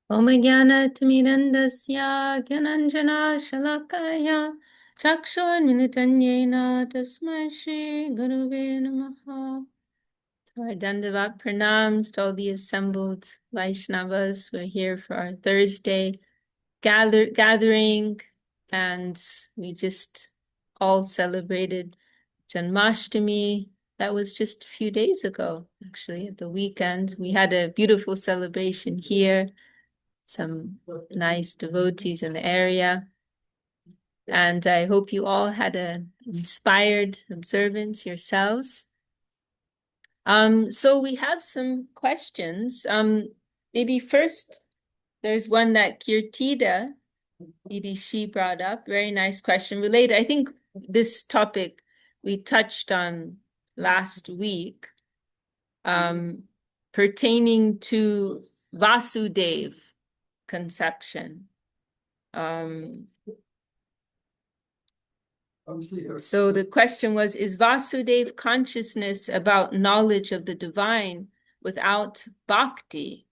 Om Jnana-timirandasya Gyananjana-shalakaya Chakshurmilitanyena Tasmai Shri Gurave Namaha. Our Dandavat pranams to all the assembled Vaishnavas. We're here for our Thursday gathering, and we just all celebrated Janmashtami. That was just a few days ago, actually, at the weekend. We had a beautiful celebration here, some nice devotees in the area. And I hope you all had an inspired observance yourselves. So we have some questions. Maybe first, there's one that Kirtida Idishi brought up. Very nice question. Related, I think this topic we touched on last week, pertaining to Vāsudev conception. So the question was, is Vāsudev consciousness about knowledge of the divine without bhakti?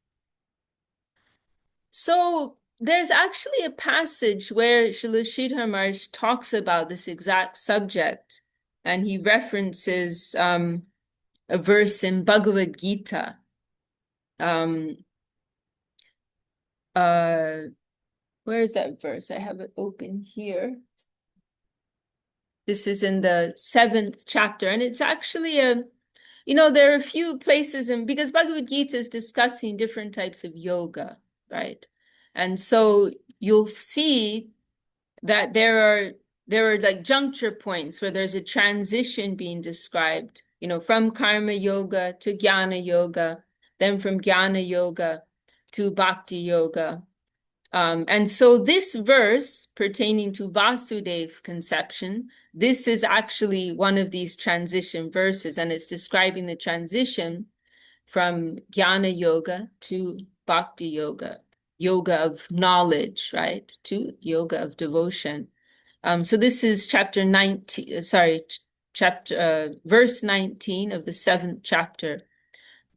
So there's actually a passage where Srila Sridhar Maharaj talks about this exact subject, and he references a verse in Bhagavad Gita. Where is that verse? I have it open here. This is in the 7th chapter, and it's actually there are a few places because Bhagavad Gita is discussing different types of yoga, right? And so you'll see that there are like juncture points where there's a transition being described, from karma yoga to jnana yoga, then from jnana yoga to bhakti yoga. And so this verse pertaining to Vāsudev conception, this is actually one of these transition verses, and it's describing the transition from jnana yoga to bhakti yoga, yoga of knowledge, right, to yoga of devotion. So this is chapter 19, verse 19 of the 7th chapter.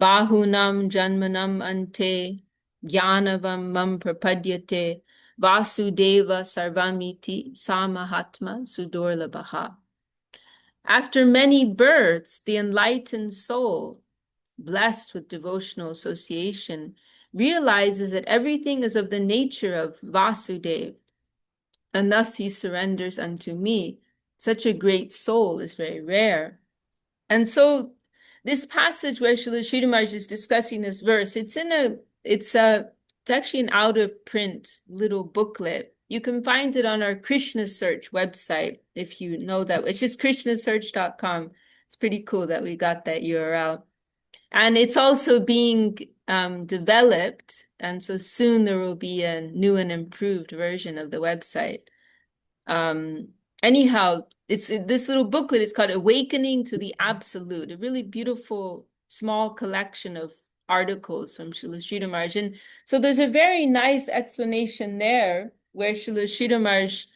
Bahunam janmanam ante Jnanavam mam prapadyate Vasudeva sarvamiti samahatma sudurlabhaha. After many births, the enlightened soul, blessed with devotional association, realizes that everything is of the nature of Vāsudev, and thus he surrenders unto me. Such a great soul is very rare. And so this passage where Srila Sridhar Maharaj is discussing this verse, it's actually an out of print little booklet. You can find it on our Krishna Search website, if you know that. It's just krishnasearch.com. It's pretty cool that we got that URL. And it's also being developed, and so soon there will be a new and improved version of the website. Anyhow, this little booklet is called Awakening to the Absolute, a really beautiful small collection of articles from Srila Sridhar Maharaj. And so there's a very nice explanation there where Srila Sridhar Maharaj,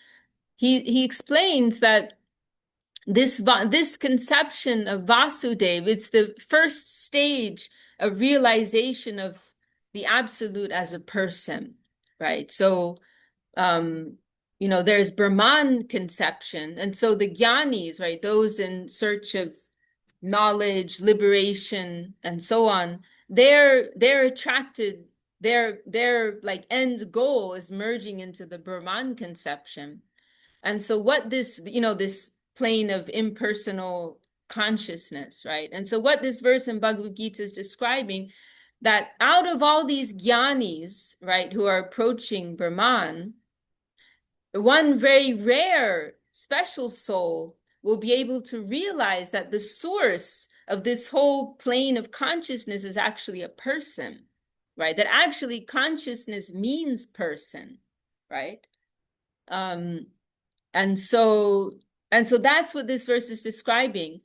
he explains that this conception of Vāsudev, it's the first stage of realization of the absolute as a person, right? So there's Brahman conception. And so the jnanis, right, those in search of knowledge, liberation, and so on, they're attracted, their like end goal is merging into the Brahman conception. And so what this plane of impersonal consciousness, right? And so what this verse in Bhagavad Gita is describing, that out of all these jnanis, right, who are approaching Brahman, one very rare, special soul will be able to realize that the source of this whole plane of consciousness is actually a person, right? That actually consciousness means person, right? And so that's what this verse is describing.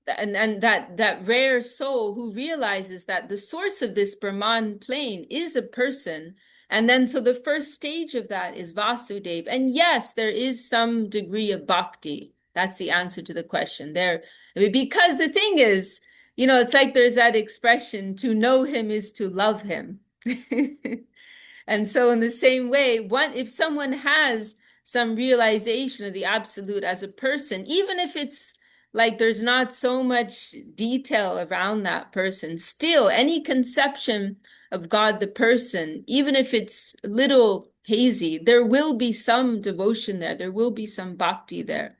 And that rare soul who realizes that the source of this Brahman plane is a person. And then so the first stage of that is Vāsudev. And yes, there is some degree of bhakti. That's the answer to the question there. Because the thing is, it's like there's that expression, to know him is to love him. And so in the same way, if someone has some realization of the absolute as a person, even if it's like there's not so much detail around that person, still any conception of God the person, even if it's a little hazy, there will be some devotion there. There will be some bhakti there.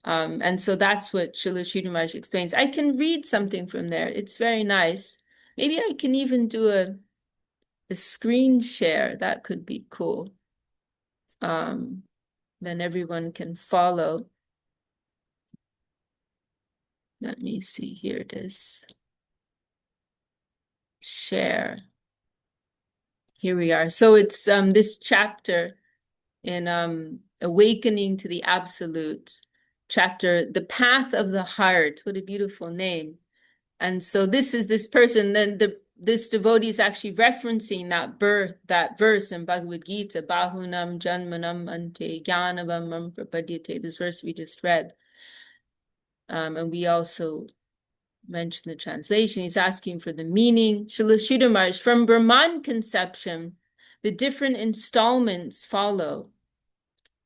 And so that's what Srila Sridhar Maharaj explains. I can read something from there. It's very nice. Maybe I can even do a screen share. That could be cool. Then everyone can follow. Let me see. Here it is. Share. Here we are. So it's this chapter in Awakening to the Absolute, chapter The Path of the Heart. What a beautiful name. And so this is this person, then this devotee is actually referencing that verse in Bhagavad Gita, Bahunam Janmanam Ante Jnanavam Prapadyate, this verse we just read. And we also mentioned the translation. He's asking for the meaning. Srila Sridhar Maharaj, from Brahman conception, the different installments follow.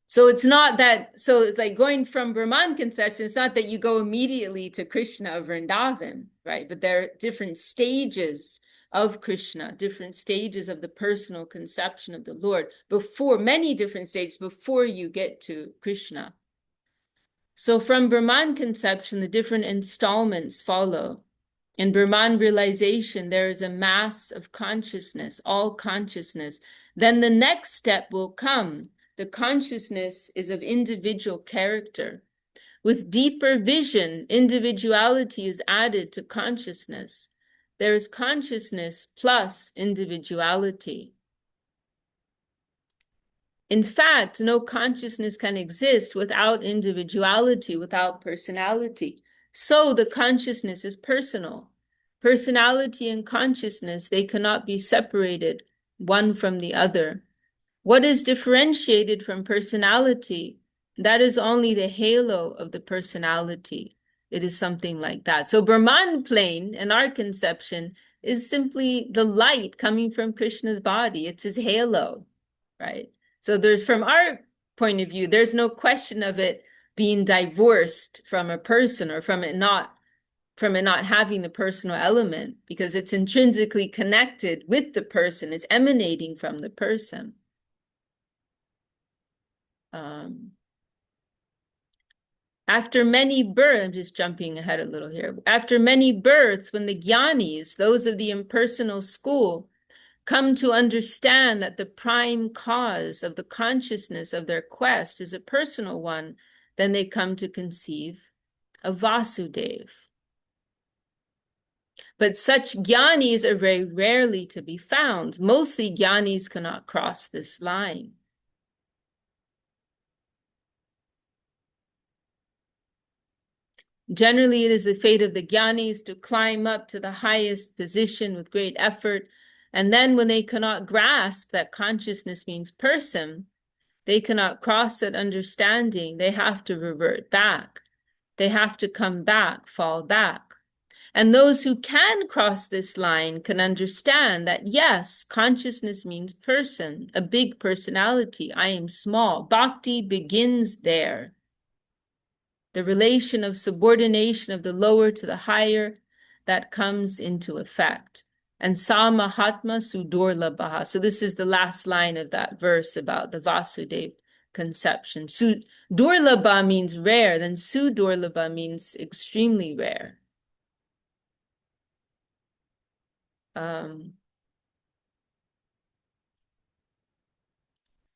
So it's not that, so it's like going from Brahman conception, it's not that you go immediately to Krishna or Vrindavan, right? But there are different stages of Krishna, different stages of the personal conception of the Lord, many different stages before you get to Krishna. So from Brahman conception, the different installments follow. In Brahman realization, there is a mass of consciousness, all consciousness. Then the next step will come. The consciousness is of individual character. With deeper vision, individuality is added to consciousness. There is consciousness plus individuality. In fact, no consciousness can exist without individuality, without personality. So the consciousness is personal. Personality and consciousness, they cannot be separated one from the other. What is differentiated from personality, that is only the halo of the personality. It is something like that. So Brahman plane, in our conception, is simply the light coming from Krishna's body. It's his halo, right? So from our point of view, there's no question of it being divorced from a person or from it not having the personal element, because it's intrinsically connected with the person. It's emanating from the person. After many births, I'm just jumping ahead a little here. After many births, when the jnanis, those of the impersonal school, come to understand that the prime cause of the consciousness of their quest is a personal one, then they come to conceive of Vāsudev. But such jnanis are very rarely to be found. Mostly jnanis cannot cross this line. Generally, it is the fate of the jnanis to climb up to the highest position with great effort, and then when they cannot grasp that consciousness means person, they cannot cross that understanding, they have to revert back. They have to come back, fall back. And those who can cross this line can understand that, yes, consciousness means person, a big personality. I am small. Bhakti begins there. The relation of subordination of the lower to the higher, that comes into effect. And sa mahatma sudurlabha. So this is the last line of that verse about the Vāsudev conception. Durlabha means rare, then sudurlabha means extremely rare.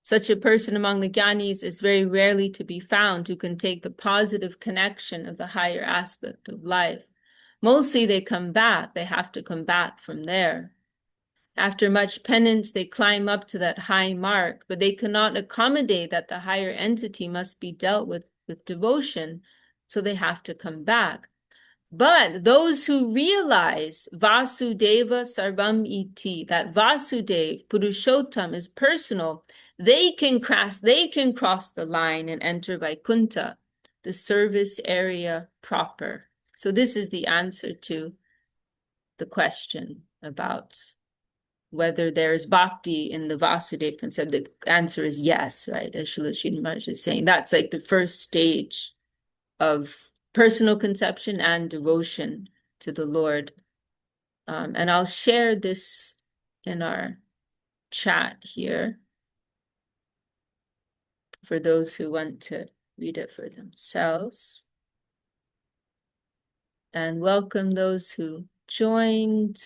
Such a person among the jnanis is very rarely to be found who can take the positive connection of the higher aspect of life. Mostly they come back, they have to come back from there. After much penance, they climb up to that high mark, but they cannot accommodate that the higher entity must be dealt with devotion, so they have to come back. But those who realize Vasudeva Sarvam Iti, that Vasudev, Purushottam, is personal, they can cross the line and enter Vaikuntha, the service area proper. So this is the answer to the question about whether there's bhakti in the Vāsudev concept. The answer is yes, right? As Srila Sridhar Maharaj is saying, that's like the first stage of personal conception and devotion to the Lord. And I'll share this in our chat here for those who want to read it for themselves. And welcome those who joined.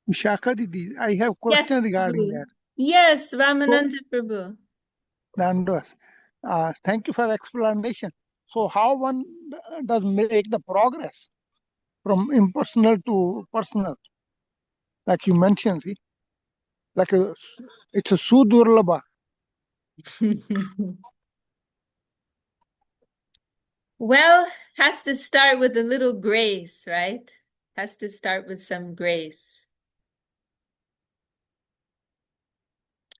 Vishaka Didi, I have a Yes, question regarding Prabhu. that. Yes, So, Ramananda Prabhu. Dandas, thank you for explanation. So, how one does make the progress from impersonal to personal, like you mentioned, see, it's a sudurlabha. Well, has to start with a little grace, right? Has to start with some grace.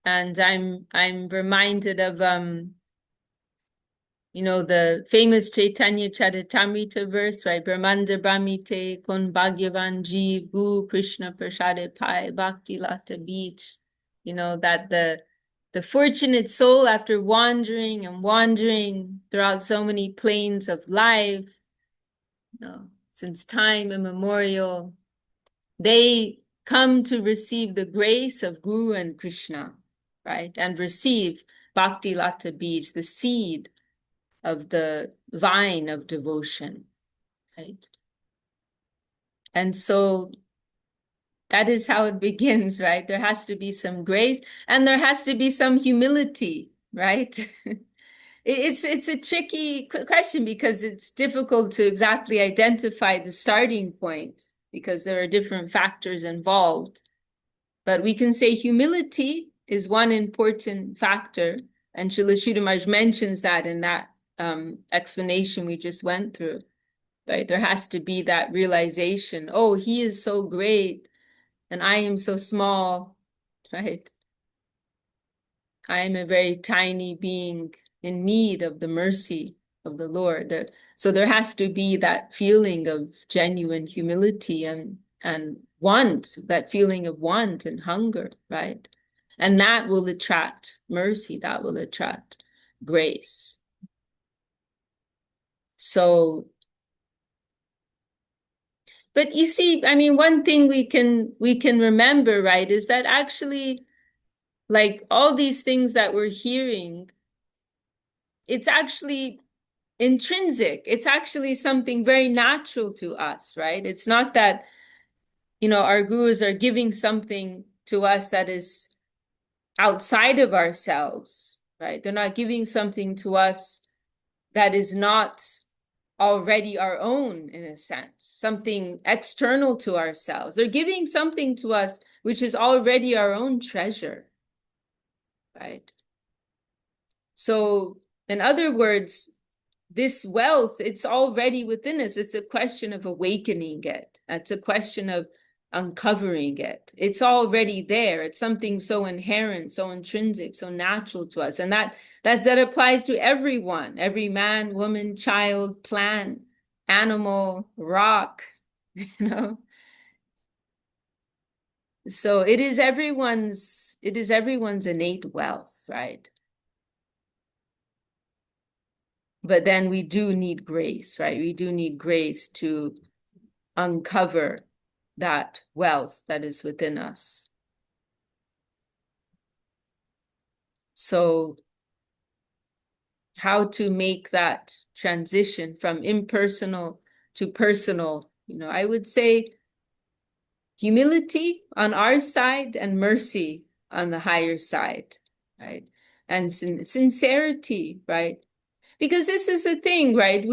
And I'm reminded of the famous Chaitanya Charitamrita verse, right? Brahmanda Brahmite Kon Bhagyavan Jeev Gu Krishna Prasade Pai Bhakti Lata Beach. That the fortunate soul, after wandering and wandering throughout so many planes of life, since time immemorial, they come to receive the grace of Guru and Krishna, right? And receive Bhakti Lata Beach, the seed of the vine of devotion, right? And so that is how it begins, right? There has to be some grace and there has to be some humility, right? It's a tricky question because it's difficult to exactly identify the starting point because there are different factors involved. But we can say humility is one important factor, and Srila Sridhar Maharaj mentions that in that explanation we just went through. Right? There has to be that realization, oh, he is so great and I am so small, right? I am a very tiny being in need of the mercy of the Lord. So there has to be that feeling of genuine humility and want, that feeling of want and hunger, right? And that will attract mercy, that will attract grace. So, but you see, I mean, one thing we can remember, right, is that actually, like all these things that we're hearing, it's actually intrinsic. It's actually something very natural to us, right? It's not that, our gurus are giving something to us that is outside of ourselves, right? They're not giving something to us that is not already our own, in a sense, something external to ourselves. They're giving something to us which is already our own treasure, right? So, in other words, this wealth, it's already within us. It's a question of awakening it. It's a question of uncovering it. It's already there. It's something so inherent, so intrinsic, so natural to us. And that applies to everyone, every man, woman, child, plant, animal, rock, you know. So it is everyone's innate wealth, right? But then we do need grace, right? We do need grace to uncover that wealth that is within us. So how to make that transition from impersonal to personal, I would say humility on our side and mercy on the higher side, right? And sincerity, right? Because this is the thing, right?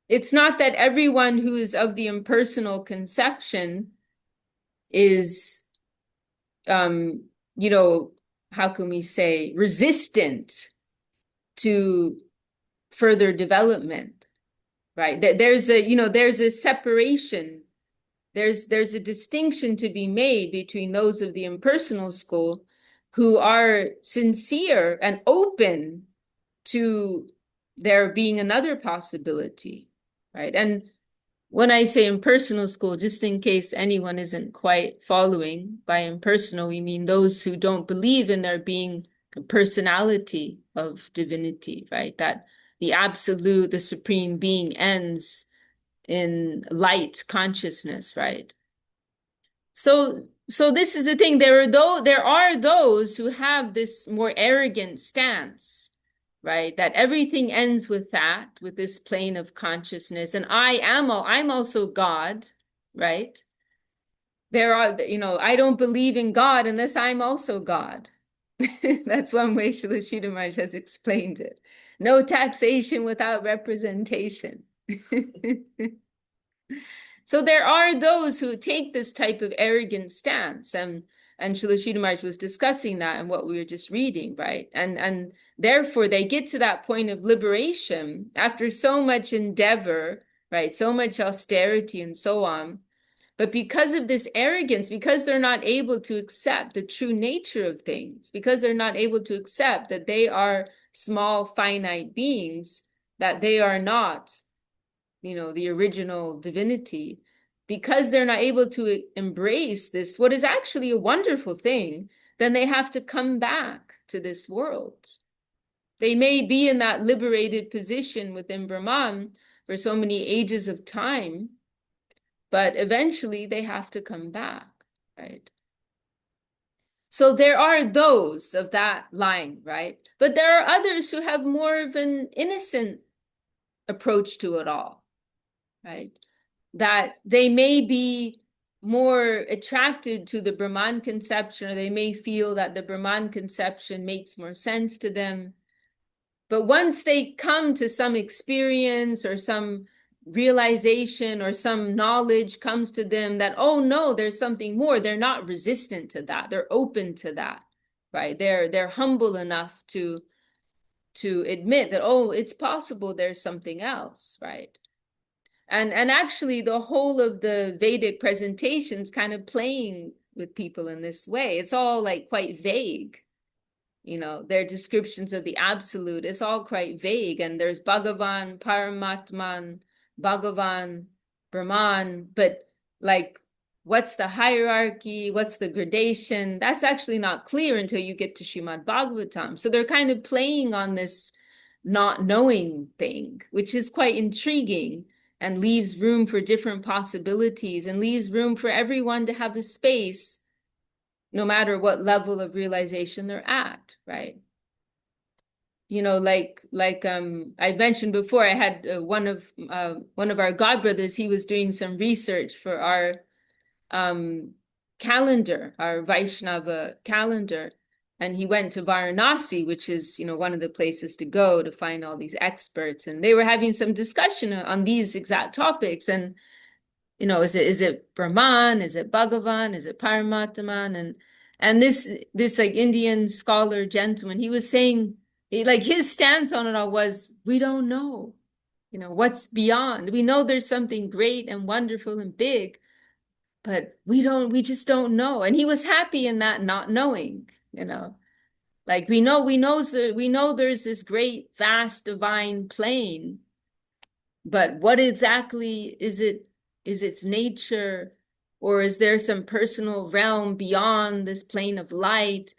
It's not that everyone who is of the impersonal conception is, how can we say, resistant to further development, right? There's a separation. There's a distinction to be made between those of the impersonal school who are sincere and open to there being another possibility, right? And when I say impersonal school, just in case anyone isn't quite following, by impersonal, we mean those who don't believe in there being a personality of divinity, right? That the absolute, the supreme being ends in light consciousness, right? So this is the thing. There are those who have this more arrogant stance, right? That everything ends with that, with this plane of consciousness, and I'm also God, right? There are, I don't believe in God unless I'm also God. That's one way Srila Maharaj has explained it. No taxation without representation. So there are those who take this type of arrogant stance, and Srila Maharaj was discussing that in what we were just reading, right? And therefore they get to that point of liberation after so much endeavor, right? So much austerity and so on. But because of this arrogance, because they're not able to accept the true nature of things, because they're not able to accept that they are small, finite beings, that they are not, the original divinity, because they're not able to embrace this, what is actually a wonderful thing, then they have to come back to this world. They may be in that liberated position within Brahman for so many ages of time, but eventually they have to come back, right? So there are those of that line, right? But there are others who have more of an innocent approach to it all, right? That they may be more attracted to the Brahman conception, or they may feel that the Brahman conception makes more sense to them. But once they come to some experience or some realization or some knowledge comes to them that, oh no, there's something more, they're not resistant to that. They're open to that, right? They're humble enough to admit that, oh, it's possible there's something else, right? And actually the whole of the Vedic presentations kind of playing with people in this way. It's all like quite vague. Their descriptions of the absolute is all quite vague. And there's Bhagavan, Paramatman, Bhagavan, Brahman, but like, what's the hierarchy? What's the gradation? That's actually not clear until you get to Srimad Bhagavatam. So they're kind of playing on this not knowing thing, which is quite intriguing and leaves room for different possibilities and leaves room for everyone to have a space, no matter what level of realization they're at, right? Like I mentioned before, I had one of our godbrothers. He was doing some research for our calendar, our Vaishnava calendar, and he went to Varanasi, which is one of the places to go to find all these experts, and they were having some discussion on these exact topics. And is it Brahman, is it Bhagavan, is it Paramatman? And this like Indian scholar gentleman, he was saying, like, his stance on it all was, we don't know, what's beyond. We know there's something great and wonderful and big, but we just don't know. And he was happy in that not knowing, like we know there's this great vast divine plane, but what exactly is its nature, or is there some personal realm beyond this plane of light?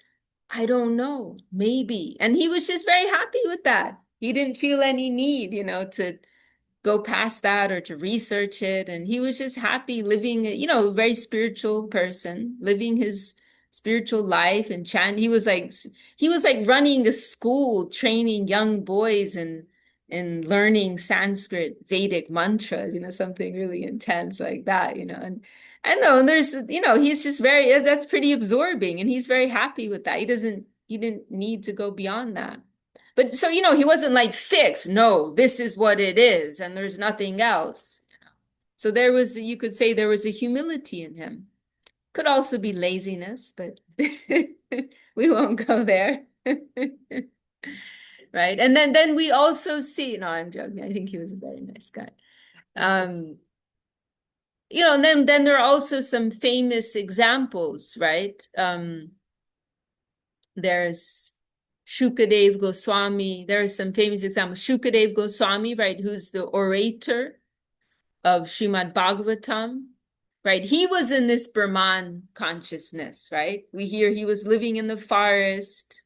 I don't know, maybe. And he was just very happy with that. He didn't feel any need, to go past that or to research it. And he was just happy living, a very spiritual person, living his spiritual life and chant. He was like running a school, training young boys and learning Sanskrit Vedic mantras, something really intense like that, and no, and there's, he's just that's pretty absorbing, and he's very happy with that. He didn't need to go beyond that. But so, he wasn't like fixed. No, this is what it is, and there's nothing else. So you could say there was a humility in him. Could also be laziness, but we won't go there. Right. And then we also see, no, I'm joking. I think he was a very nice guy. And then there are also some famous examples, right? There's Shukadev Goswami. There are some famous examples. Shukadev Goswami, right, who's the orator, of Srimad Bhagavatam, right? He was in this Brahman consciousness, right? We hear he was living in the forest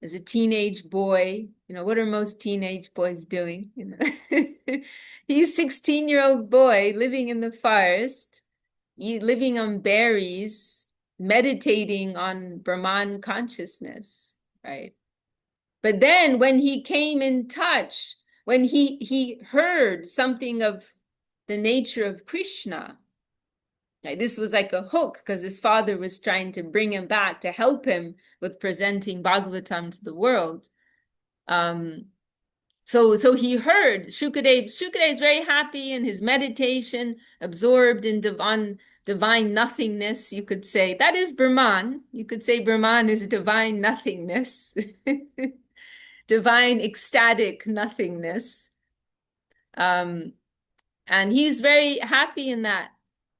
as a teenage boy. You know, what are most teenage boys doing? You know, he's 16-year-old boy living in the forest, living on berries, meditating on Brahman consciousness, right? But then when he came in touch, when he heard something of the nature of Krishna, right? This was like a hook because his father was trying to bring him back to help him with presenting Bhagavatam to the world. So he heard Shukadev. Shukadev is very happy in his meditation, absorbed in divine nothingness, you could say. That is Brahman. You could say Brahman is divine nothingness, divine ecstatic nothingness. And he's very happy in that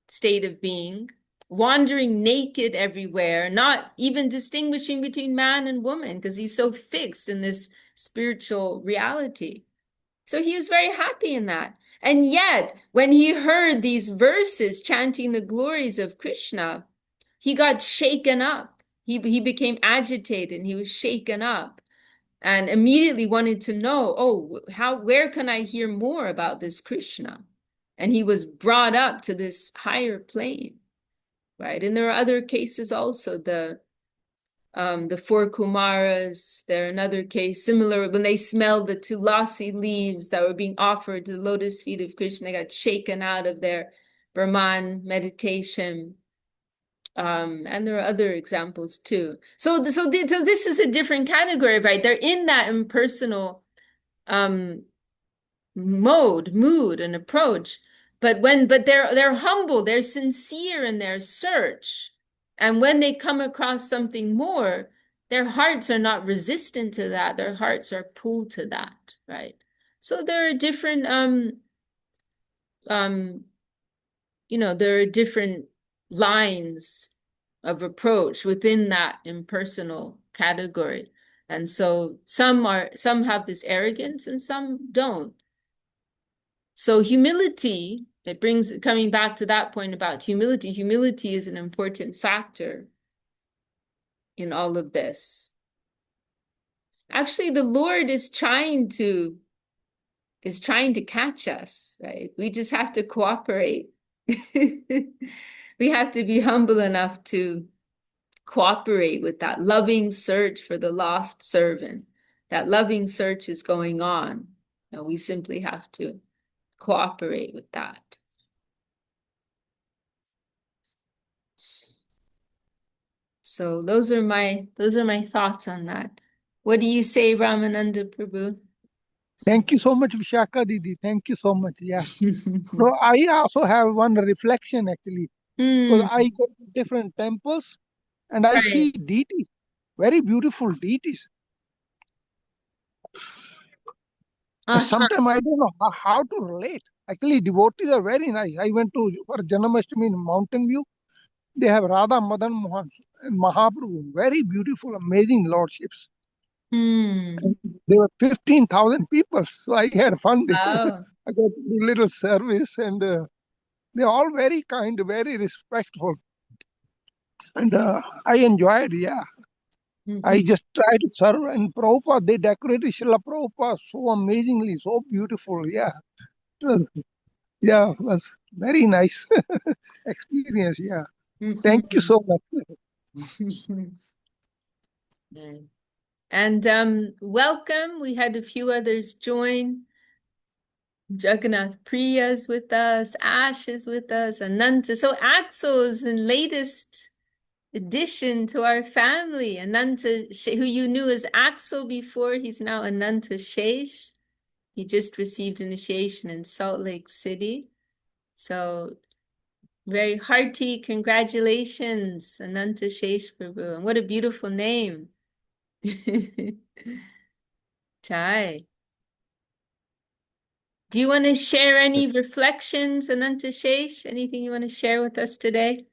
state of being, wandering naked everywhere, not even distinguishing between man and woman because he's so fixed in this spiritual reality. So he was very happy in that. And yet, when he heard these verses chanting the glories of Krishna, he got shaken up. He became agitated and he was shaken up and immediately wanted to know, oh, where can I hear more about this Krishna? And he was brought up to this higher plane, right? And there are other cases also, the four Kumaras. There another case similar when they smelled the tulasi leaves that were being offered to the lotus feet of Krishna, they got shaken out of their Brahman meditation. And there are other examples too. So this is a different category, right? They're in that impersonal mood and approach. But they're humble, they're sincere in their search. And when they come across something more, their hearts are not resistant to that. Their hearts are pulled to that, right? So there are different there are different lines of approach within that impersonal category. And so some have this arrogance and some don't. So humility, coming back to that point about humility, humility is an important factor in all of this. Actually, the Lord is trying to catch us, right? We just have to cooperate. We have to be humble enough to cooperate with that loving search for the lost servant. That loving search is going on. Now, we simply have to cooperate with that. So those are my thoughts on that. What do you say, Ramananda Prabhu? Thank you so much, Vishaka Didi. Thank you so much. Yeah. So I also have one reflection actually. Because I go to different temples and I see deities, very beautiful deities. Sometimes I don't know how to relate. Actually, devotees are very nice. I went for Janmashtami in Mountain View. They have Radha Madan Mohan and Mahaprabhu, very beautiful, amazing lordships. And there were 15,000 people, so I had fun there. Wow. I got to do little service, and they're all very kind, very respectful, and I enjoyed. Yeah, I just tried to serve, and Prabhupada, they decorated Srila Prabhupada so amazingly, so beautiful. Yeah, it was very nice experience. Yeah, thank you so much. And welcome. We had a few others join. Jagannath Priya is with us. Ash is with us. Ananta. So Axel is the latest addition to our family. Ananta, who you knew as Axel before, he's now Ananta Shesh. He just received initiation in Salt Lake City. So very hearty congratulations, Ananta Shesh Prabhu. And what a beautiful name. Chai. Do you want to share any reflections, Ananta Shesh? Anything you want to share with us today?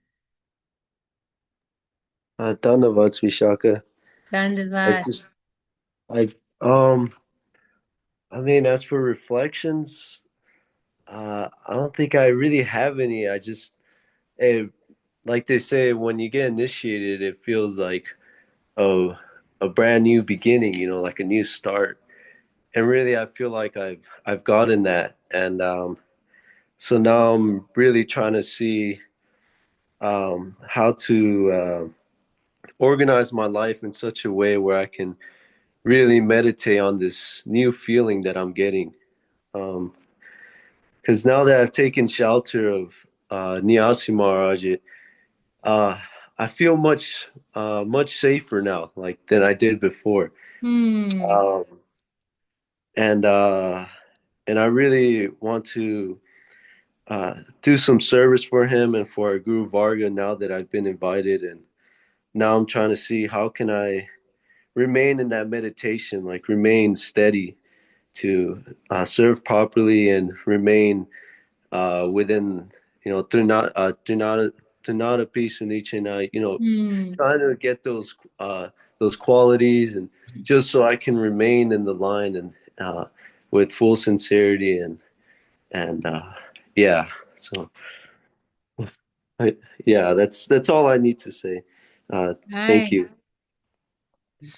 Dhanyavad, Vishaka. Dandavad. I mean, as for reflections, I don't think I really have any. I just, like they say, when you get initiated, it feels like a, a brand new beginning, like a new start. And really, I feel like I've gotten that. And so now I'm really trying to see how to organize my life in such a way where I can really meditate on this new feeling that I'm getting. Because now that I've taken shelter of Nyasi Maharaj, uh, I feel much safer now, like than I did before. Hmm. Um, and and I really want to do some service for him and for our Guru Varga now that I've been invited. And now I'm trying to see how can I remain in that meditation, like remain steady to serve properly and remain within, Trinata peace and each and Hmm. trying to get those qualities, and just so I can remain in the line and with full sincerity and yeah. So I, yeah, that's all I need to say. Thank you.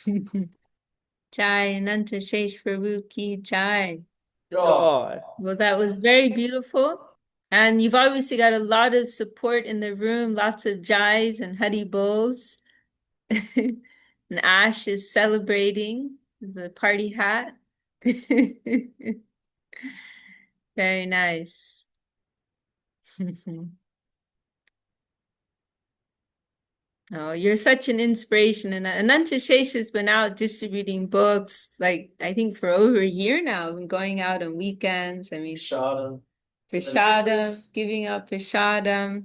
Nice. Jai Ananta Shesh Prabhu ki Jai. Joy. Well, that was very beautiful. And you've obviously got a lot of support in the room, lots of Jais and Hari Bols. And Ash is celebrating the party hat. Very nice. Oh, you're such an inspiration. And Ananta Shesh has been out distributing books, like I think for over a year now, been going out on weekends. I mean, Shadam. Prashadam, giving out Prashadam.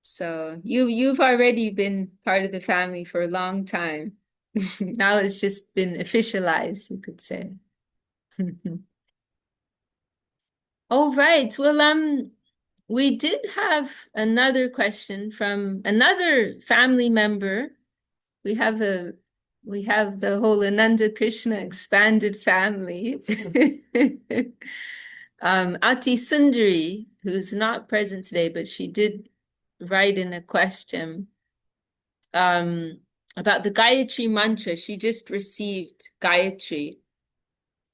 So you've already been part of the family for a long time. Now it's just been officialized, you could say. All right. Well, we did have another question from another family member. We have the whole Ananda Krishna expanded family. Ati Sundari, who's not present today, but she did write in a question about the Gayatri Mantra. She just received Gayatri.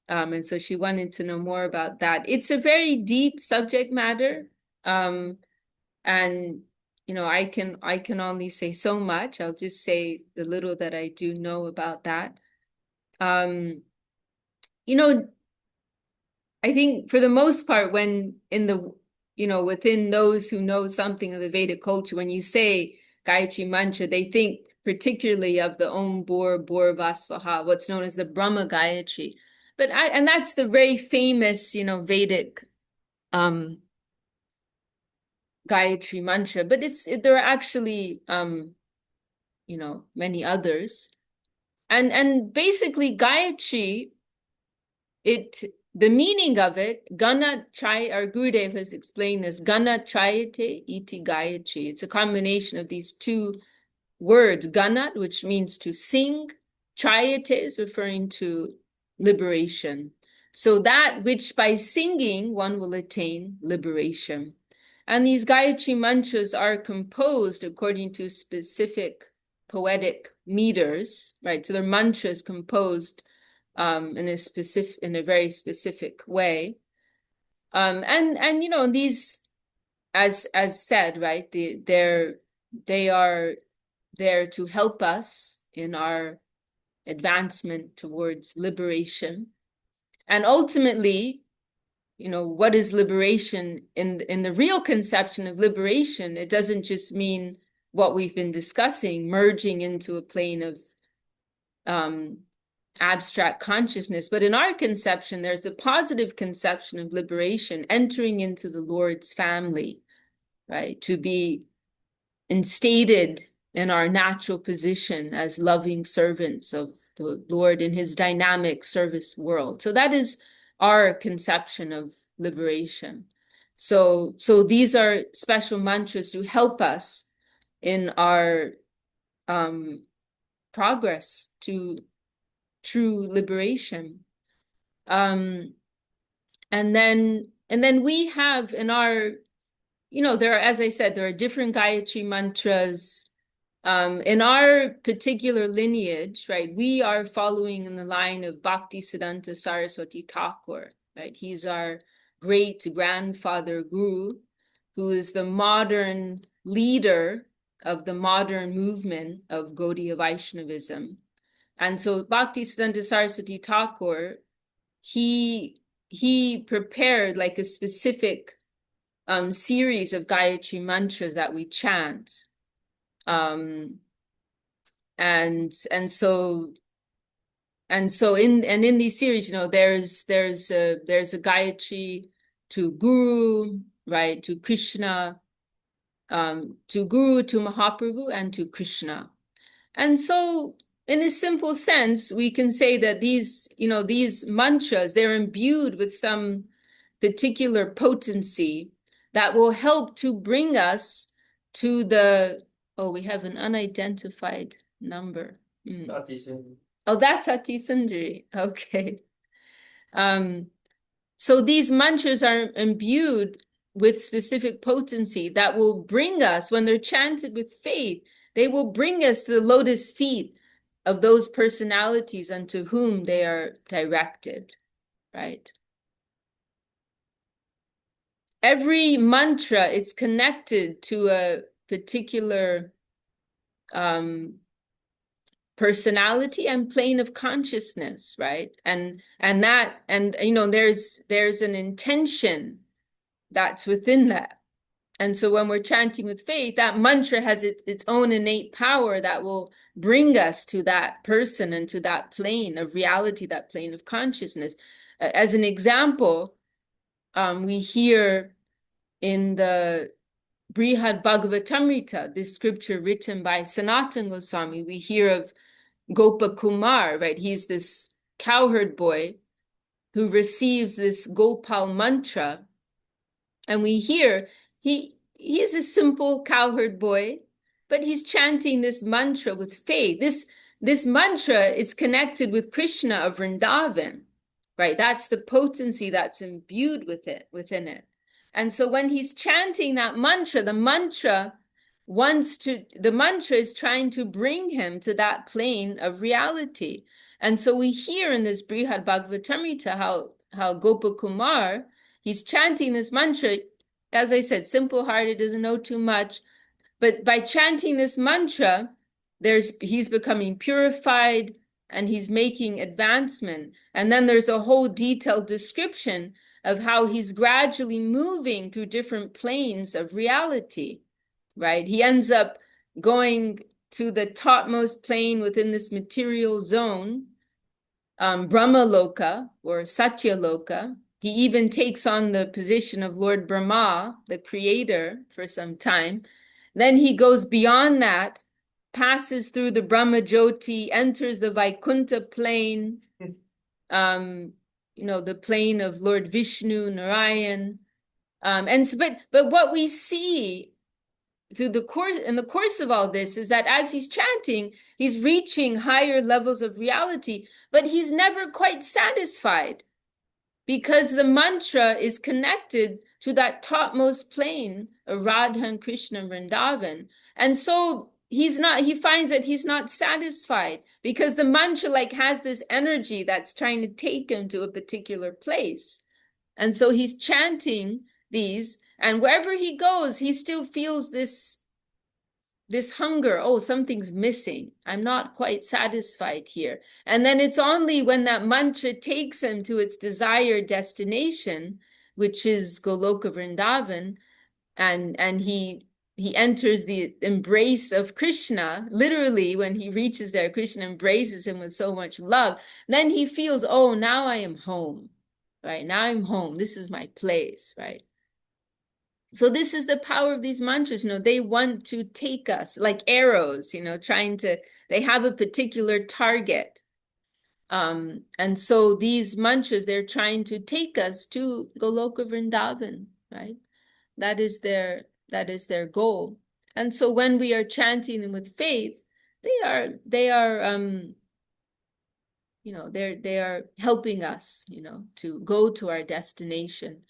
And so she wanted to know more about that. It's a very deep subject matter. And I can only say so much. I'll just say the little that I do know about that. Um, you know, I think for the most part, when within those who know something of the Vedic culture, when you say Gayatri Mantra, they think particularly of the Om Bhur Bhur Vasvaha, what's known as the Brahma Gayatri. And that's the very famous, Vedic Gayatri Mantra. But there are actually many others. And basically Gayatri, the meaning of it, Gana Tray, our Gurudev has explained this, Gana Trayate iti Gayatri. It's a combination of these two words, Ganat, which means to sing, Trayate is referring to liberation. So that which by singing one will attain liberation. And these Gayatri mantras are composed according to specific poetic meters, right? So they're mantras composed in a very specific way. And these, as said, right, they are there to help us in our advancement towards liberation. And ultimately, what is liberation in the real conception of liberation? It doesn't just mean what we've been discussing, merging into a plane of abstract consciousness. But in our conception, there's the positive conception of liberation, entering into the Lord's family, right? To be instated in our natural position as loving servants of the Lord in his dynamic service world. So that is our conception of liberation. So these are special mantras to help us in our progress to true liberation. And then And then we have in our, there are, as I said, there are different Gayatri mantras. In our particular lineage, right, we are following in the line of Bhaktisiddhanta Saraswati Thakur, right? He's our great grandfather guru, who is the modern leader of the modern movement of Gaudiya Vaishnavism. And so Bhaktisiddhanta Saraswati Thakur, he prepared like a specific series of Gayatri mantras that we chant. And so in these series, there's a Gayatri to Guru, right, to Krishna, to Guru, to Mahaprabhu, and to Krishna. And so in a simple sense, we can say that these mantras, they're imbued with some particular potency that will help to bring us to the, we have an unidentified number. Oh, that's Ati Sundari. Okay. So these mantras are imbued with specific potency that will bring us, when they're chanted with faith, they will bring us to the lotus feet of those personalities unto whom they are directed, right? Every mantra, it's connected to a particular personality and plane of consciousness, right? And there's an intention that's within that. And so when we're chanting with faith, that mantra has its own innate power that will bring us to that person and to that plane of reality, that plane of consciousness. As an example, we hear in the Brihad Bhagavatamrita, this scripture written by Sanatana Goswami, we hear of Gopakumar, right? He's this cowherd boy who receives this Gopal mantra. And we hear he's a simple cowherd boy, but he's chanting this mantra with faith. This mantra is connected with Krishna of Vrindavan, right? That's the potency that's imbued within it. And so when he's chanting that mantra, the mantra is trying to bring him to that plane of reality. And so we hear in this Brihad Bhagavatamrita how Gopakumar, he's chanting this mantra, as I said, simple-hearted, doesn't know too much. But by chanting this mantra, he's becoming purified and he's making advancement. And then there's a whole detailed description of how he's gradually moving through different planes of reality, right? He ends up going to the topmost plane within this material zone, Brahmaloka or Satyaloka. He even takes on the position of Lord Brahma, the creator, for some time. Then he goes beyond that, passes through the Brahma Jyoti, enters the Vaikuntha plane, the plane of Lord Vishnu, Narayan. But what we see in the course of all this is that as he's chanting, he's reaching higher levels of reality, but he's never quite satisfied because the mantra is connected to that topmost plane of Radha and Krishna and Vrindavan. And so he finds that he's not satisfied because the mantra has this energy that's trying to take him to a particular place. And so he's chanting these, and wherever he goes, he still feels this hunger. Oh, something's missing. I'm not quite satisfied here. And then it's only when that mantra takes him to its desired destination, which is Goloka Vrindavan, and he enters the embrace of Krishna. Literally, when he reaches there, Krishna embraces him with so much love. Then he feels, oh, now I am home, right? Now I'm home. This is my place, right? So this is the power of these mantras. They want to take us like arrows, they have a particular target. And so these mantras, they're trying to take us to Goloka Vrindavan, right? That is their goal. And so when we are chanting them with faith, they are helping us, to go to our destination,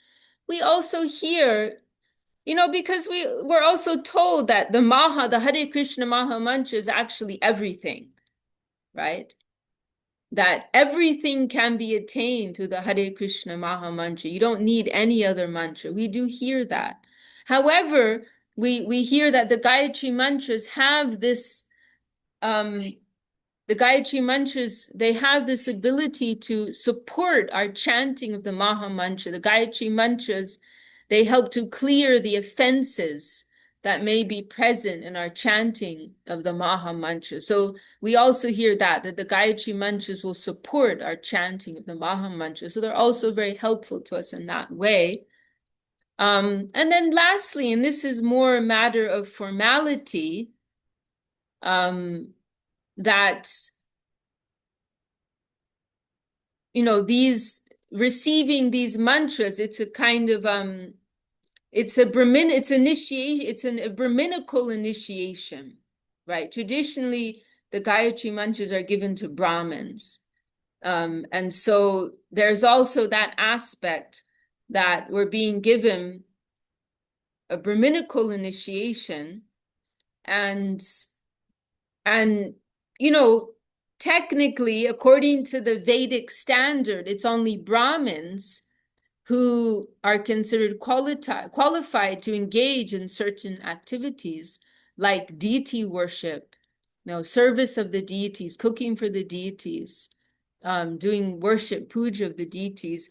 we also hear, because we're also told that the Hare Krishna Maha Mantra is actually everything, right? That everything can be attained through the Hare Krishna Maha Mantra. You don't need any other mantra. We do hear that. However, we hear that the Gayatri mantras have this, the Gayatri mantras, they have this ability to support our chanting of the Maha Mantra. The Gayatri mantras, they help to clear the offenses that may be present in our chanting of the Maha Mantra. So we also hear that the Gayatri mantras will support our chanting of the Maha Mantra. So they're also very helpful to us in that way. And then lastly, and this is more a matter of formality, that, receiving these mantras, it's a kind of, it's a Brahminical initiation, right? Traditionally, the Gayatri mantras are given to Brahmins. And so there's also that aspect that we're being given a Brahminical initiation, and technically, according to the Vedic standard, it's only Brahmins who are considered qualified to engage in certain activities like deity worship, service of the deities, cooking for the deities, doing worship, puja of the deities.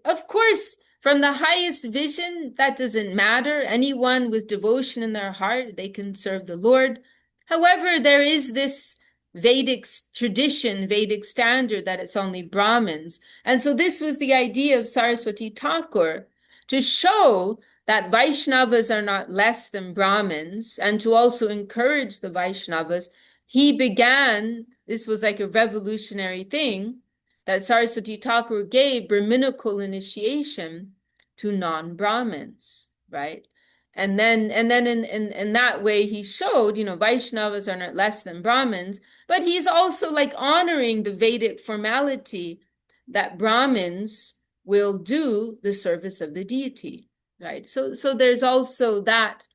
Of course, from the highest vision, that doesn't matter. Anyone with devotion in their heart, they can serve the Lord. However, there is this Vedic tradition, Vedic standard that it's only Brahmins. And so this was the idea of Saraswati Thakur, to show that Vaishnavas are not less than Brahmins, and to also encourage the Vaishnavas. He began, this was like a revolutionary thing, that Saraswati Thakur gave Brahminical initiation to non-Brahmins, right? And then in that way, he showed, Vaishnavas are not less than Brahmins, but he's also like honoring the Vedic formality that Brahmins will do the service of the deity, right? So there's also that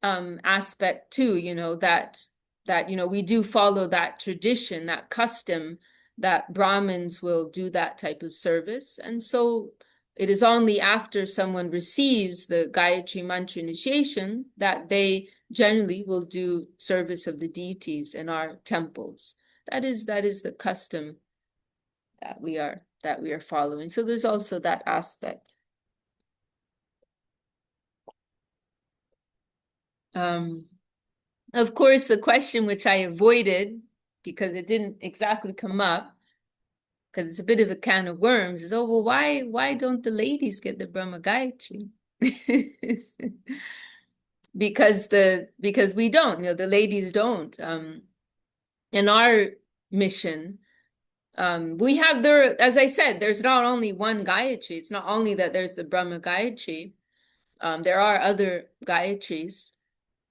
aspect too, that we do follow that tradition, that custom, that Brahmins will do that type of service. And so it is only after someone receives the Gayatri Mantra initiation that they generally will do service of the deities in our temples. That is the custom that we are following. So there's also that aspect. Of course, the question which I avoided because it didn't exactly come up, because it's a bit of a can of worms, is, well, why don't the ladies get the Brahma Gayatri? because we don't, the ladies don't. In our mission, we have as I said, there's not only one Gayatri. It's not only that there's the Brahma Gayatri. There are other Gayatris.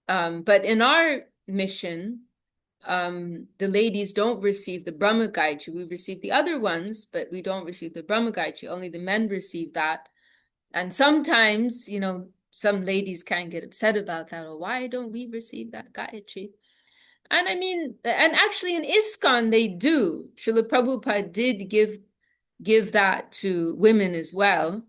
But in our mission, the ladies don't receive the Brahma Gayatri. We receive the other ones, but we don't receive the Brahma Gayatri. Only the men receive that. And sometimes, some ladies can get upset about that. Or why don't we receive that Gayatri? And I mean, and actually in ISKCON, they do. Srila Prabhupada did give that to women as well.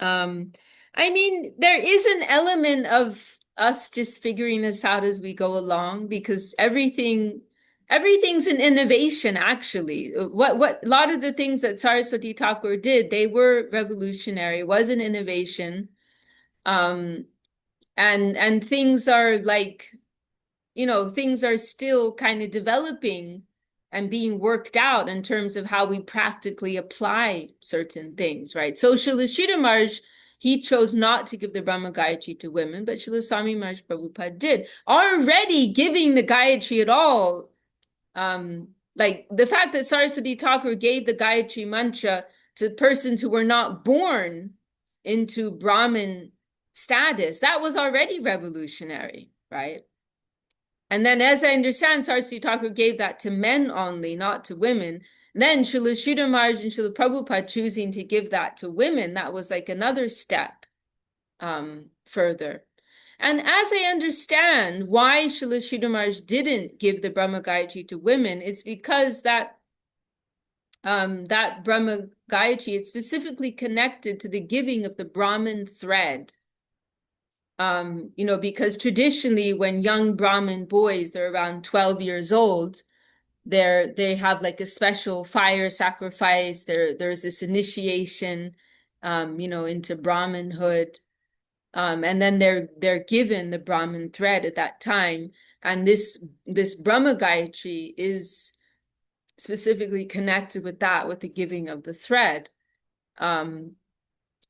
I mean, there is an element of us just figuring this out as we go along, because everything's an innovation, actually. What a lot of the things that Saraswati Thakur did, they were revolutionary. It was an innovation. And things are like, things are still kind of developing and being worked out in terms of how we practically apply certain things, right? So Srila Sridhar Maharaj, he chose not to give the Brahma Gayatri to women, but Srila Swami Maharaj Prabhupada did. Already giving the Gayatri at all, like the fact that Saraswati Thakur gave the Gayatri Mantra to persons who were not born into Brahmin status, that was already revolutionary, right? And then, as I understand, Saraswati Thakur gave that to men only, not to women. then Srila Sridhar Maharaj and Srila Prabhupada choosing to give that to women, that was like another step further. And as I understand why Srila Sridhar Maharaj didn't give the Brahma Gayatri to women, it's because that Brahma Gayatri, it's specifically connected to the giving of the Brahmin thread. Because traditionally when young Brahmin boys, they're around 12 years old, they have like a special fire sacrifice. There's this initiation, into Brahmanhood. And then they're given the Brahmin thread at that time. And this Brahma Gayatri is specifically connected with that, with the giving of the thread. And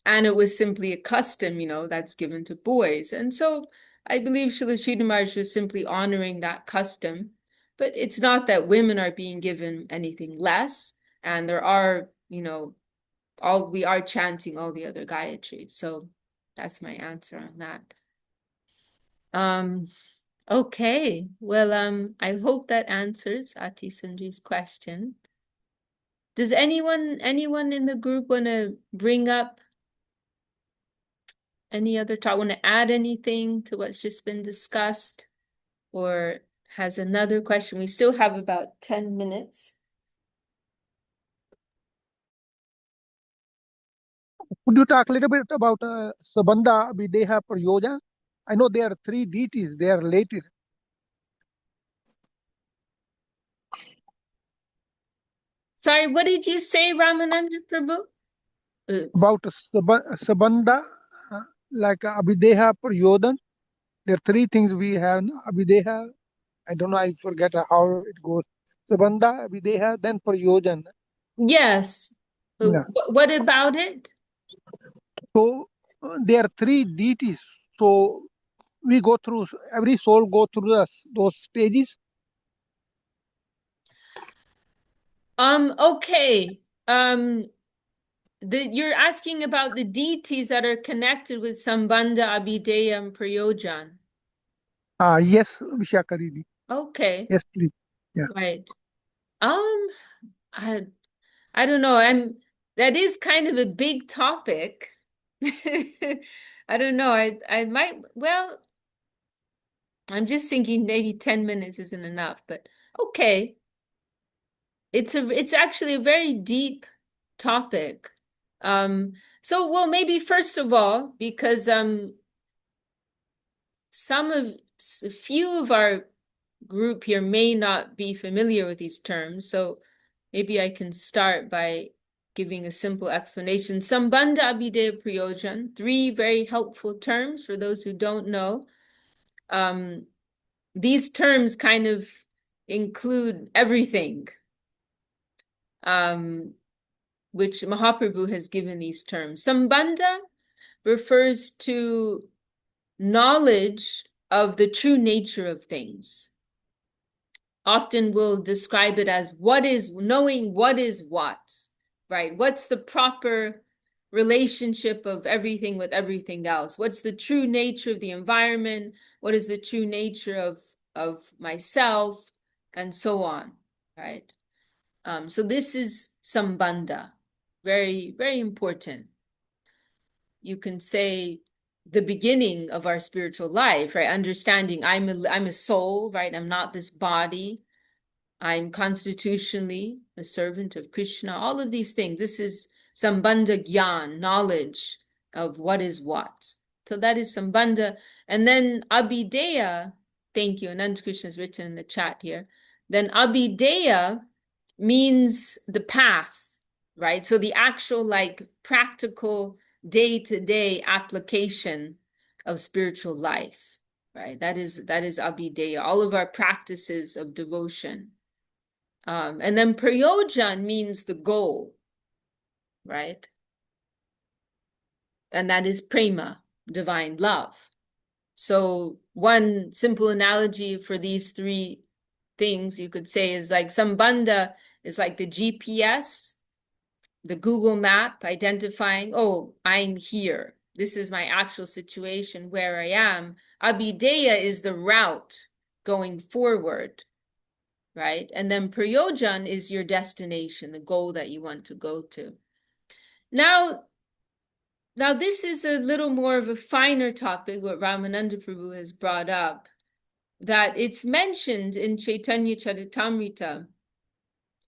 it was simply a custom, that's given to boys. And so I believe Srila Sridhar Maharaj was simply honoring that custom. But it's not that women are being given anything less. And there are, we are chanting all the other Gayatris. So that's my answer on that. Okay. Well, I hope that answers Ati Sanji's question. Does anyone in the group want to bring up any other talk? Want to add anything to what's just been discussed? Or has another question? We still have about 10 minutes. Could you talk a little bit about Sabandha Videha Prayojan? I know there are 3 deities, they are related. Sorry, what did you say, Ramananda Prabhu? About Sabandha, like Abhideha Prayodan. There are 3 things we have. Abhideha, I don't know, I forget how it goes. Sabandha, Abhideha, then Prayojan. Yes. Yeah. What about it? So there are 3 deities. So we go through, every soul go through those stages. Okay. You're asking about the deities that are connected with Sambandha, Abhideya, and Prayojan. Yes, Vishakha. Okay. Yes, please. Yeah. Right. I don't know. That is kind of a big topic. I don't know. I might, well, I'm just thinking maybe 10 minutes isn't enough, but okay. It's actually a very deep topic. Well, maybe first of all, because a few of our group here may not be familiar with these terms, so maybe I can start by giving a simple explanation. Sambandha, Abhideya, Prayojan, 3 very helpful terms for those who don't know. These terms kind of include everything, which Mahaprabhu has given these terms. Sambandha refers to knowledge of the true nature of things. Often we'll describe it as knowing what is what, right? What's the proper relationship of everything with everything else? What's the true nature of the environment? What is the true nature of myself? And so on, right? So this is Sambandha, very, very important. You can say the beginning of our spiritual life, right? Understanding I'm a soul, right? I'm not this body. I'm constitutionally a servant of Krishna. All of these things. This is Sambandha Gyan, knowledge of what is what. So that is Sambandha. And then Abhideya, thank you, Anand Krishna has written in the chat here. Then Abhideya means the path, right? So the actual like practical day-to-day application of spiritual life, right? That is Abhideya, all of our practices of devotion. And then Prayojan means the goal, right? And that is prema, divine love. So one simple analogy for these 3 things you could say is like Sambandha is like the GPS, the Google map identifying, oh, I'm here. This is my actual situation where I am. Abhideya is the route going forward, right? And then prayojan is your destination, the goal that you want to go to. Now this is a little more of a finer topic, what Ramananda Prabhu has brought up, that it's mentioned in Chaitanya Charitamrita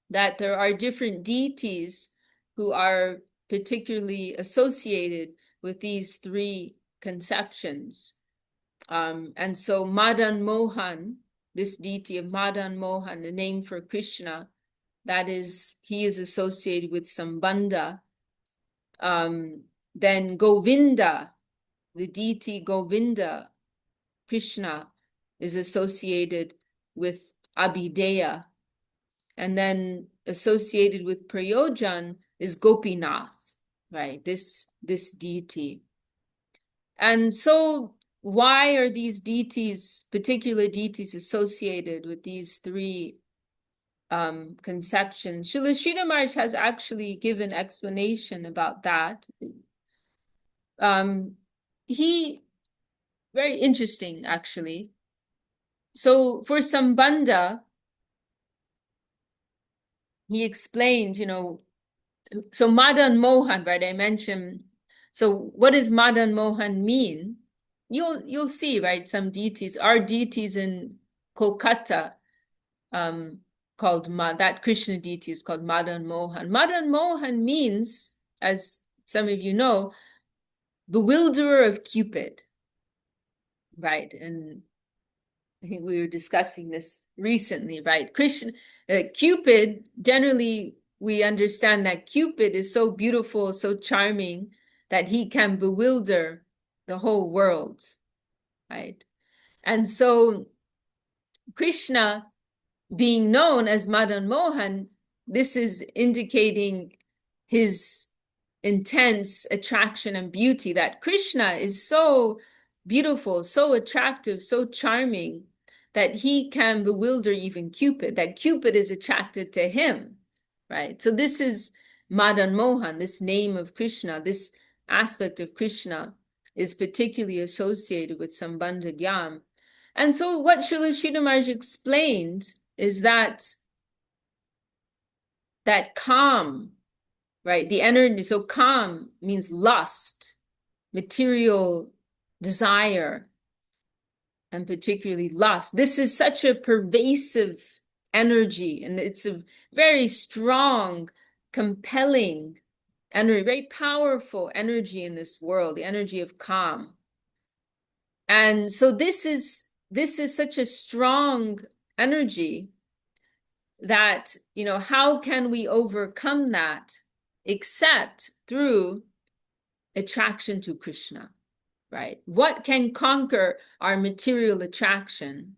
that there are different deities who are particularly associated with these three conceptions. And so Madan Mohan, this deity of Madan Mohan, the name for Krishna, that is, he is associated with Sambandha. Then Govinda, the deity Govinda, Krishna, is associated with Abhideya. And then associated with Prayojan is Gopinath, right? This deity. And so why are these deities, particular deities, associated with these three conceptions? Srila Sridhar Maharaj has actually given explanation about that. He, very interesting, actually. So for Sambandha, he explained, so Madan Mohan, right? I mentioned, so what does Madan Mohan mean? You'll see, right? Some deities, our deities in Kolkata, called that Krishna deity is called Madan Mohan. Madan Mohan means, as some of you know, bewilderer of Cupid, right? And I think we were discussing this recently, right? Cupid, generally, we understand that Cupid is so beautiful, so charming, that he can bewilder the whole world, right? And so Krishna, being known as Madan Mohan, this is indicating his intense attraction and beauty, that Krishna is so beautiful, so attractive, so charming, that he can bewilder even Cupid, that Cupid is attracted to him, right? So this is Madan Mohan, this name of Krishna, this aspect of Krishna is particularly associated with Sambandha Gyam. And so what Srila Sridhar Maharaj explained is that calm, right? The energy, so calm means lust, material desire, and particularly lust. This is such a pervasive energy, and it's a very strong, compelling energy, very powerful energy in this world, the energy of calm. And so this is such a strong energy that, how can we overcome that except through attraction to Krishna, right? What can conquer our material attraction?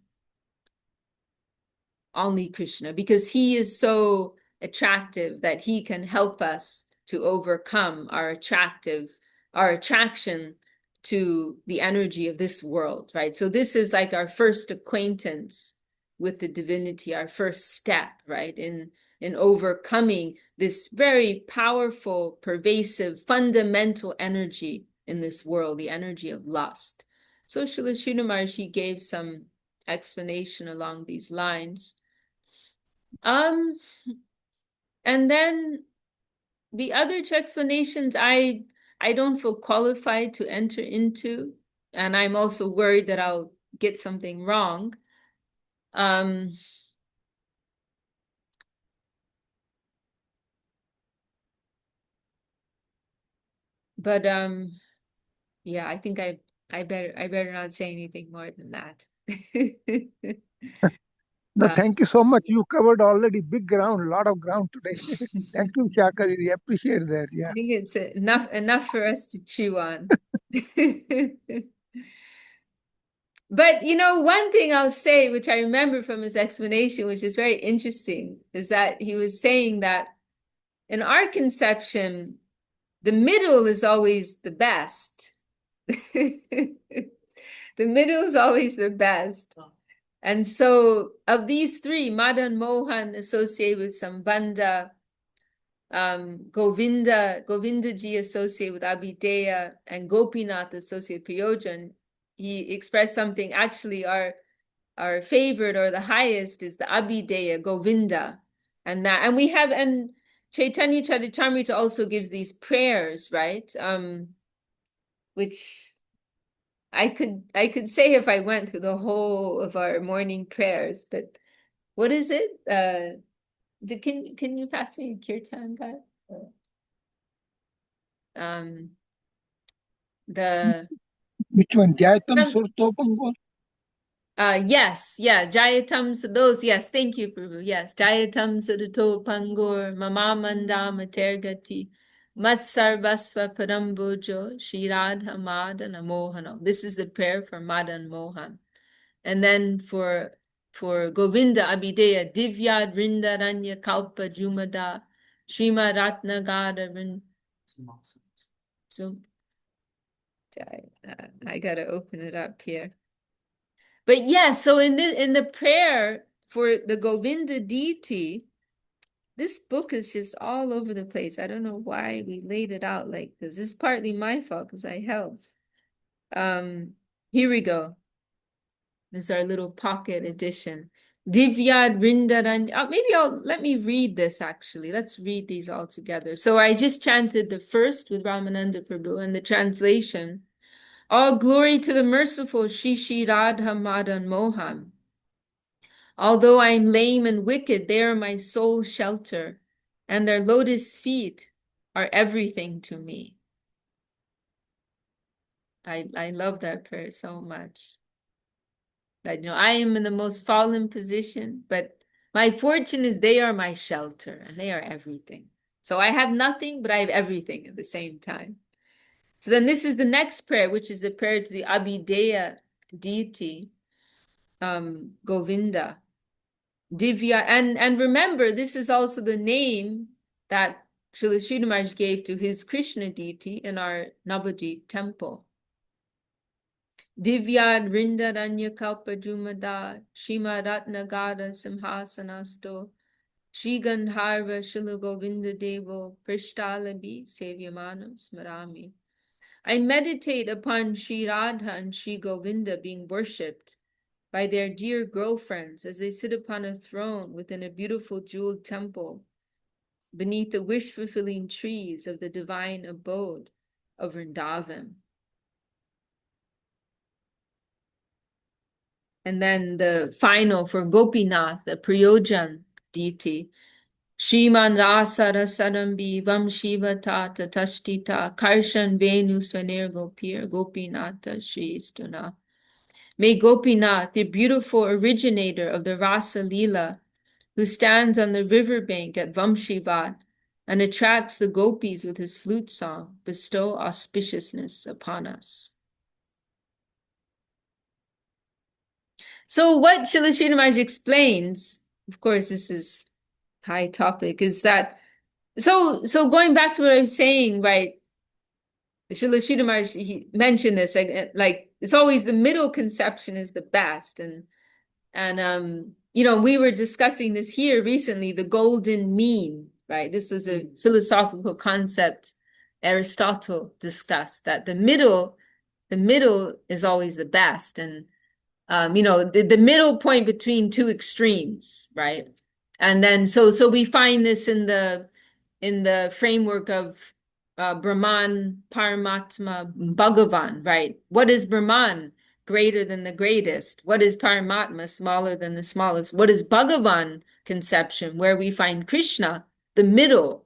Only Krishna, because he is so attractive that he can help us to overcome our attraction to the energy of this world, right? So this is like our first acquaintance with the divinity, our first step, right, in overcoming this very powerful, pervasive, fundamental energy in this world, the energy of lust. So Srila Sridhar Maharaj gave some explanation along these lines. And then the other two explanations I don't feel qualified to enter into, and I'm also worried that I'll get something wrong. But yeah, I think I better not say anything more than that. No, thank you so much. You covered already big ground, a lot of ground today. Thank you, Shaka. I appreciate that. Yeah. I think it's enough for us to chew on. But one thing I'll say, which I remember from his explanation, which is very interesting, is that he was saying that in our conception, the middle is always the best. The middle is always the best. And so of these three, Madan Mohan associated with Sambandha, Govindaji associated with Abhideya, and Gopinath associated with Prayojan, he expressed something. Actually, our our favorite or the highest is the Abhideya Govinda. And Chaitanya Charitamrita also gives these prayers, right? Which I could say if I went through the whole of our morning prayers, but what is it? Can you pass me a kirtan guide? Which one? Jaitam Surtopangor? Yes, yeah, Jayatam, so those, yes, thank you, Prabhu. Yes, Jayatam Sudato Pangur, Mamamandama Tergati, Matsarvasva Parambujo, Shiradha Madana Mohano. This is the prayer for Madan Mohan. And then for Govinda Abhideya, Divyad Rindaranya Kalpa Jumada, Shima Ratna Gada. So I gotta open it up here. But yeah, so in the prayer for the Govinda deity, this book is just all over the place. I don't know why we laid it out like this. This is partly my fault because I helped. Here we go. This is our little pocket edition. Divyad Rindaran. Let me read this actually. Let's read these all together. So I just chanted the first with Ramananda Prabhu, and the translation. All glory to the merciful Shishi Radha Madan Mohan. Although I am lame and wicked, they are my sole shelter, and their lotus feet are everything to me. I love that prayer so much. I am in the most fallen position, but my fortune is they are my shelter, and they are everything. So I have nothing, but I have everything at the same time. So then this is the next prayer, which is the prayer to the Abhideya deity, Govinda. Divya, and remember, this is also the name that Srila Sridhar Maharaj gave to his Krishna deity in our Navadvip temple. Divyad Rindaranya Kalpa Jumada, Shima Ratna Gada Simhasanasto, Shri Gandharva Shila Govinda Devo, Prishtalabi Sevyamano Smarami. I meditate upon Sri Radha and Sri Govinda being worshipped by their dear girlfriends as they sit upon a throne within a beautiful jeweled temple beneath the wish-fulfilling trees of the divine abode of Vrindavan. And then the final for Gopinath, the Prayojan deity. Shriman Rasara Sarambi Vamshiva Tata Tashtita Karshan Venu Swaner Gopir Gopinata Shri Istuna. May Gopinath, the beautiful originator of the Rasa Leela, who stands on the riverbank at Vamshivat and attracts the gopis with his flute song, bestow auspiciousness upon us. So what Srila Sridhar Maharaj explains, of course this is high topic, is that, so going back to what I was saying, right, Srila Sridhar Maharaj, he mentioned this, like it's always the middle conception is the best, and we were discussing this here recently, the golden mean, right? This was a philosophical concept Aristotle discussed, that the middle is always the best, and the middle point between two extremes, right? And then so we find this in the framework of Brahman, Paramatma, Bhagavan, right? What is Brahman? Greater than the greatest. What is Paramatma? Smaller than the smallest. What is Bhagavan conception? Where we find Krishna, the middle,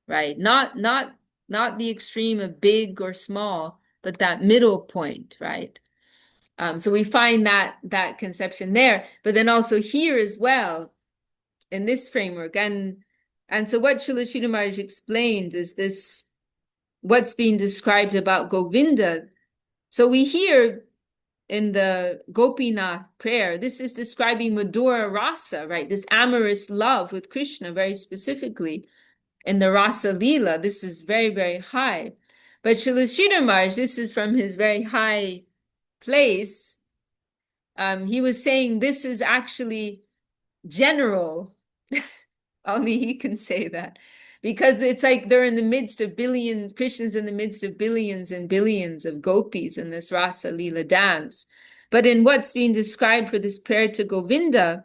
right? Not the extreme of big or small, but that middle point, right? So we find that conception there, but then also here as well in this framework. And so what Srila Sridhar Maharaj explains is this, what's being described about Govinda. So we hear in the Gopinath prayer, this is describing Madhura Rasa, right? This amorous love with Krishna, very specifically in the Rasa Leela. This is very, very high. But Srila Sridhar Maharaj, this is from his very high place. He was saying this is actually general. Only he can say that, because it's like they're in the midst of billions, Krishna's in the midst of billions and billions of gopis in this Rasa Leela dance. But in what's being described for this prayer to Govinda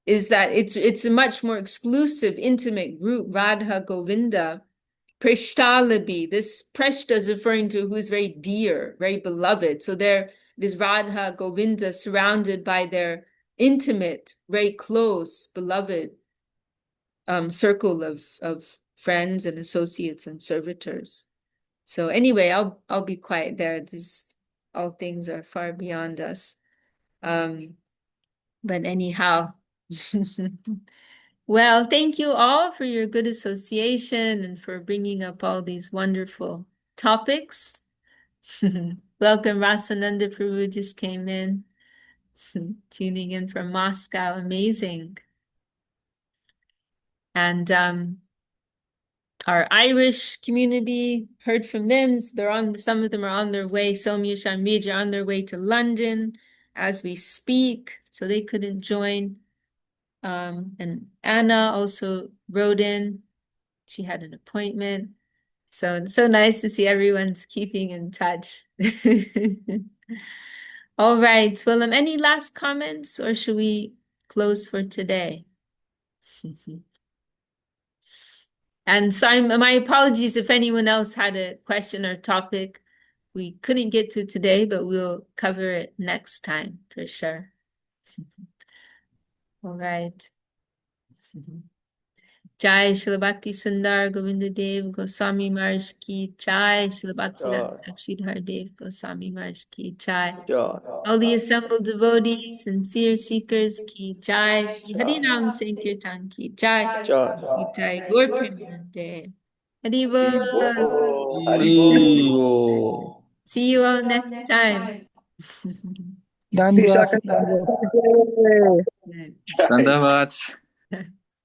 is that it's a much more exclusive, intimate group, Radha Govinda. Prishtalabi, this Prishta is referring to who's very dear, very beloved. So there is Radha Govinda surrounded by their intimate, very close, beloved circle of friends and associates and servitors. So anyway, I'll be quiet there. All things are far beyond us. But anyhow, well, thank you all for your good association and for bringing up all these wonderful topics. Welcome, Rasananda Prabhu just came in, tuning in from Moscow. Amazing. And our Irish community, heard from them. Some of them are on their way. Soumya Shamij are on their way to London as we speak, so they couldn't join. And Anna also wrote in. She had an appointment. So it's so nice to see everyone's keeping in touch. All right. Well, any last comments or should we close for today? And sorry, my apologies if anyone else had a question or topic we couldn't get to today, but we'll cover it next time for sure. All right. Jai Srila Bhakti Sundar Govinda Dev Goswami Maharaj Ki Jai, Srila Bhakti Akshidhar Dev Goswami Maharaj Ki Jai. All the assembled devotees, sincere seekers Ki Jai. Harinam Sankirtan Ki Jai. Ki Jai Gaur Premanande. Haribo. See you all next time. Dandavats. Dandavats.